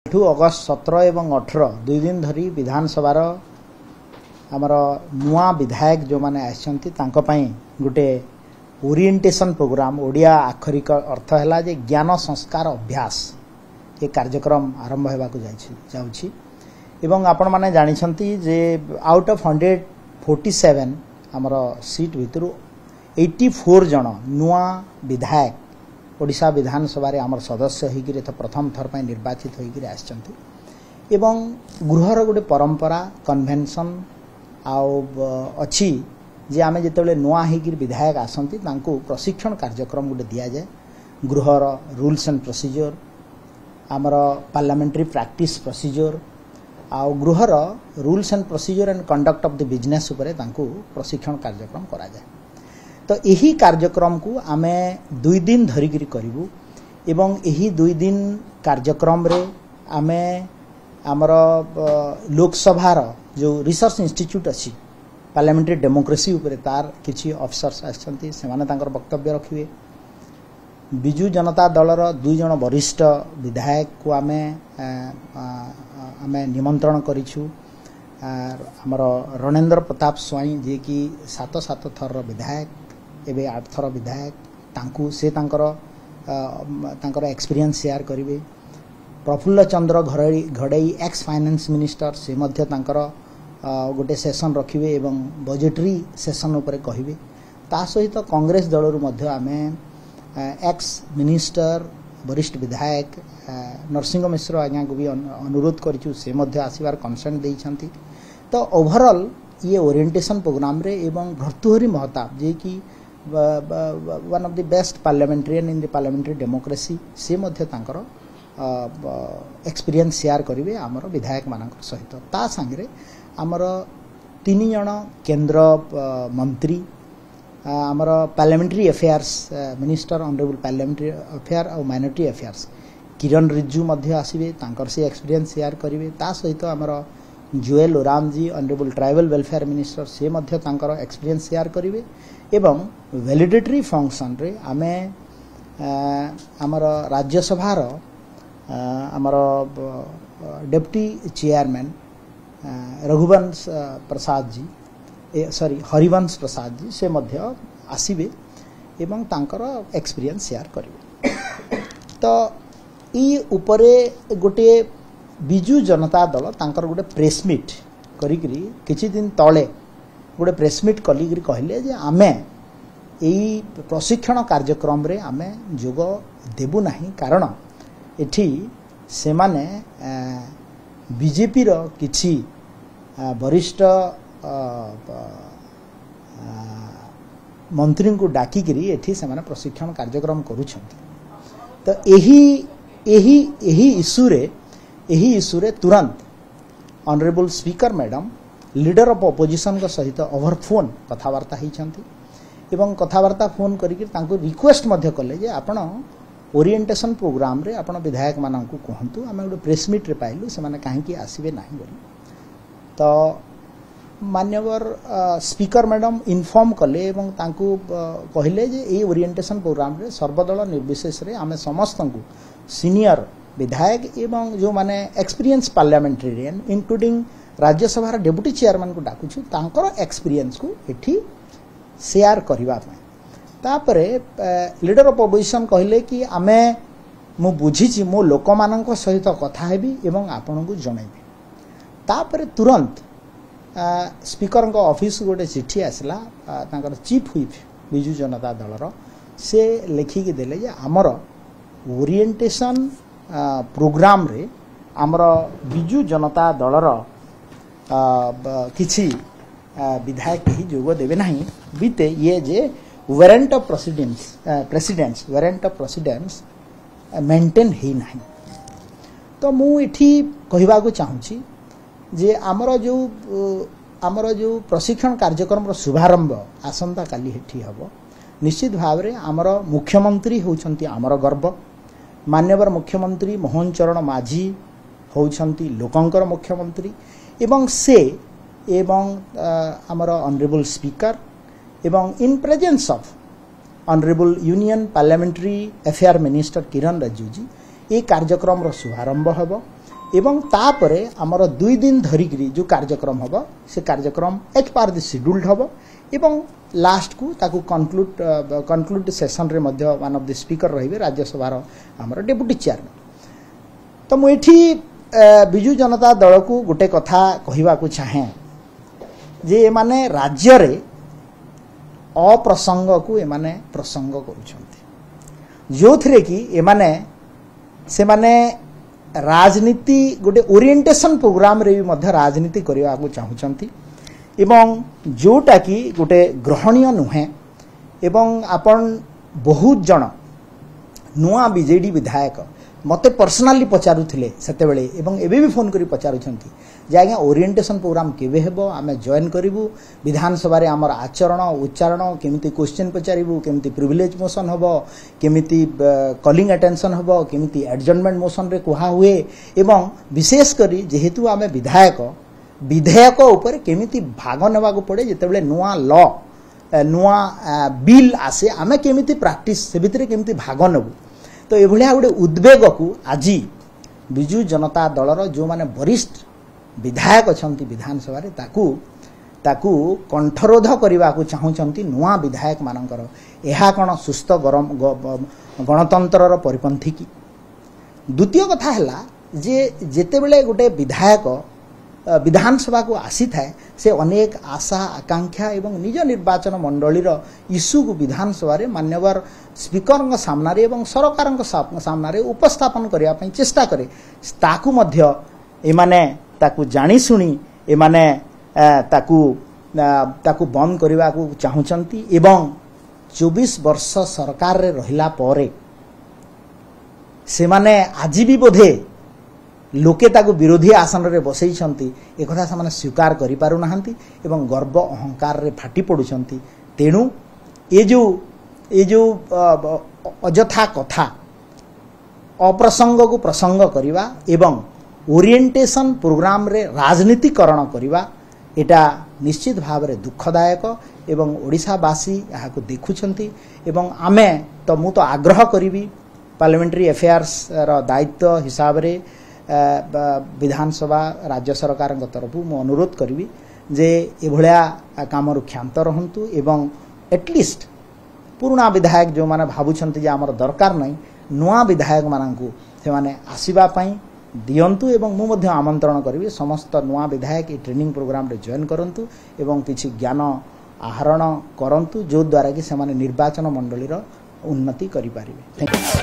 अगस्त 17 एवं 18 दुई दिन धरी विधानसभा आमर नुआ विधायक जो माने आछंती तांको पई गुटे ओरिएंटेशन प्रोग्राम ओडिया आखरिक अर्थ हैला जे ज्ञान संस्कार अभ्यास ये कार्यक्रम आरंभ हेबा को जाउछि एवं आपण माने जानि छंती जे आउट ऑफ 147 आमर सीट भितरु 84 जन नुआ विधायक ओडिशा विधानसभा रे आमर सदस्य होइकिरे तो प्रथम थर पई निर्वाचित होइकिरे आछंती एवं गृहर गोटे परंपरा कन्वेंशन आउ अछि जे आमे जेतेबेले नुआ होइकिरे विधायक आसंती तांको प्रशिक्षण कार्यक्रम गोटे दिया जाय गृहर रूल्स एंड प्रोसीजर आमर पार्लियामेंट्री प्रैक्टिस प्रोसीजर आउ गृहर rules and procedure and conduct of the business उपरे तांको प्रशिक्षण कार्यक्रम करा जाय। तो यही कार्यक्रम को आमे 2 दिन धरिकी करूँ एवं यही 2 दिन कार्यक्रम रे आमे आमर लोकसभा जो रिसर्च इंस्टीट्यूट अच्छी पार्लियामेंट्री डेमोक्रेसी उपरे तार किछि ऑफिसर्स आछंती सेमाने तांकर वक्तव्य रखिबे। बिजू जनता दलर 2 जन वरिष्ठ विधायक को आमे निमंत्रण करिछु आमर रणेंद्र प्रताप स्वाई जे कि 7 थर विधायक एबे 8 थर विधायक तांकु से तांकर एक्सपीरियंस शेयर करिवे। प्रफुल्ल चंद्र घड़ई एक्स फाइनेंस मिनिस्टर से मध्य तांकर गोटे सेशन रखिवे एवं बजेटरी सेशन उपरे कहिवे। ता सहित कांग्रेस दलरु मध्य आमे एक्स मिनिस्टर वरिष्ठ विधायक नरसिंह मिश्र आज्ञा को भी अनुरोध करिछु से मध्य आसीबार कंसेंट देइछंती। तो ओवरऑल ये ओरिएंटेशन प्रोग्राम रे एवं भर्तृहरि महताब जे कि one of the best parliamentarian in the parliamentary democracy से मध्य तांकर एक्सपीरियंस शेयर करिवे आमर विधायक मानक सहित। ता संगे आमर 3 जन केंद्र मंत्री आमर parliamentary affairs minister honourable parliamentary affair और माइनॉरिटी अफेयर्स किरण रिज्जू मध्य आसीबे तांकर से एक्सपीरियंस शेयर करिवे। ता सहित आमर जुएल ओराम जी ऑनरेबल ट्राइबल वेलफेयर मिनिस्टर से मध्य तांकर एक्सपीरियंस शेयर करिवे एवं वैलिडेटरी फंक्शन रे आमे आमर राज्यसभा आमर डेप्टी चेयरमैन रघुवंश प्रसाद जी हरिवंश प्रसाद जी से मध्य आसीबे एवं तांकर एक्सपीरियंस शेयर करिवे। तो ई उपरे गोटे बिजू जनता दल तांकर गोटे प्रेस मीट करिकरी किछि दिन तळे गोटे प्रेस मीट कलिकरी कहले जे आमे एई प्रशिक्षण कार्यक्रम रे आमे जोग देबु नाही कारण एठी से माने बीजेपी रो किछि वरिष्ठ मंत्री को डाकिकरी एठी से माने प्रशिक्षण कार्यक्रम करूछंती। तो एही इशू रे तुरंत honourable speaker madam leader of opposition का सहित ओवर फोन कथावार्ता होती एवं कथावार्ता फोन करके रिक्वेस्ट मध्य कले जे आपण ओरिएंटेशन प्रोग्राम रे आपण विधायक मानक कहतु आम गोटे प्रेस मीट रे पाइलु से माने कहीं आसबे ना बोली। तो मान्यवर स्पीकर मैडम इनफॉर्म कले एवं तांकु कहले जे ए ओरिएंटेशन प्रोग्राम रे सर्वदल निर्विशेष रे आमे समस्त को सीनियर विधायक एवं जो माने experience parliamentarian including Rajya Sabha deputy chairman को डाकुछु तांकर एक्सपीरियंस को एठी शेयर करबा पय। तापरे लीडर ऑफ ऑपोजिशन कहले कि आमे मु बुझिछि मो लोक मानक सहित कथा हेबी एवं आपन को जणैबी। तापरे तुरंत स्पीकर को ऑफिस गोटे चिट्ठी आसला तांकर चीफ व्हिप बिजू जनता दलर से लिखिकी देले जे हमर ओरिएंटेशन प्रोग्राम रे हमर बिजू जनता दलर किछि विधायक ही जोग देवे नहीं बीते ये जे वारंट ऑफ प्रेसिडेंट्स मेंटेन ही नहीं। तो मु एठी कहबा को चाहूची जे हमर जो प्रशिक्षण कार्यक्रम रो शुभारंभ आसंता काली हेठी हबो। निश्चित भाव रे हमर मुख्यमंत्री होउछंती हमर गर्व मान्यवर मुख्यमंत्री मोहन चरण माझी होउछंती लोकंकर मुख्यमंत्री एवं से एवं आमर ऑनरेबल स्पीकर एवं in presence of honourable union parliamentary affair minister Kiren Rijiju ji ये कार्यक्रम रो शुभारंभ हबो एवं तापरे आमर 2 दिन धरिकी जो कार्यक्रम हम से कार्यक्रम एज पर द शेड्यूल्ड हम एवं लास्ट को ताकू कनक्लूड सेशन रे मध्य वन ऑफ द स्पीकर रहिबे राज्यसभा आमर डेप्यूटी चेयरमैन। तो मुझे बिजु जनता दल को गोटे कथा कहवा को चाहे जे माने राज्य रे अप्रसंग को एमाने प्रसंग करुछंती जो थरे कि एमाने से माने राजनीति गोटे ओरिएंटेशन प्रोग्राम रे भी मध्य राजनीति करने को चाहूँगी एवं जोटा कि गोटे ग्रहणीय नुहे एवं आपण बहुत जन नुआ बीजेडी विधायक मते पर्सनाली पचारुथिले सेतेबेले एवं एबे भी फोन करी पचारुछंती जे आज्ञा ओरिएंटेशन प्रोग्राम केबे हेबो आमे जॉइन करिवु विधानसभा रे हमर आचरण उच्चारण केमिति क्वेश्चन पचारिवु केमिति प्रिविलेज मोशन हबो केमिति कॉलिंग अटेंशन हबो केमिति एडजर्नमेंट मोशन रे कुहा हुए एवं विशेष करी जेहेतु आमे विधेयक ऊपर केमिति भाग नेबा को पड़े जेतेबेले नुआ लॉ नुआ बिल आसे आमे केमिति प्रैक्टिस से भितरे केमिति भाग नेबु। तो ये गोटे उद्वेग को आज बिजु जनता दलर जो माने वरिष्ठ विधायक अच्छा विधानसभा ताकू कंठरोध करने को चाहूँगी नुआ विधायक मानकर यह कौन सुस्थ गणतंत्र परिपंथी की। द्वितीय कथा है जे जेतेबेले गोटे विधायक विधानसभा को आसी थाए से अनेक आशा आकांक्षा एवं निज निर्वाचन मंडलीर इश्यू को विधानसभा रे मान्यवर स्पीकर सामना रे एवं सरकार सामना रे उपस्थापन करने पई चेष्टा करे ताकू मध्य एमाने ताकू जानी सुनी एमाने ताकू बंद करने को चाहूँगी एवं 24 वर्ष सरकार रे रहिला परे से माने आज भी बोधे लोके ताकू विरोधी आसन रे बसई एक कथा से स्वीकार करि पारु नाहंती एवं गर्व अहंकार रे फाटी पड़ुछंती। तेणु ये जो अजथा कथा अप्रसंग को प्रसंग करिवा एवं ओरिएंटेशन प्रोग्राम रे राजनीतिकरण करिवा एटा निश्चित भाव रे दुखदायक एवं ओडिशावासी यहाँ देखुछंती एवं आमे तो मु तो आग्रह करी पार्लियामेंट्री अफेयर्स रो दायित्व हिसाब रे विधानसभा राज्य सरकार तरफ मु अनुरोध करी जे एभलिया काम क्षांत रहंतु एवं एटलिस्ट पुराना विधायक जो माने भाबुछंती जे हमर दरकार नहीं नुआ विधायक मानकू से माने आसीबा पई दियंतु एवं मु मध्य आमंत्रण करी समस्त नुआ विधायक ट्रेनिंग प्रोग्राम रे जॉइन करंतु एवं किछि ज्ञान आहरण करंतु जो द्वारा कि से माने निर्वाचन मंडलीर उन्नति करि पारिबे।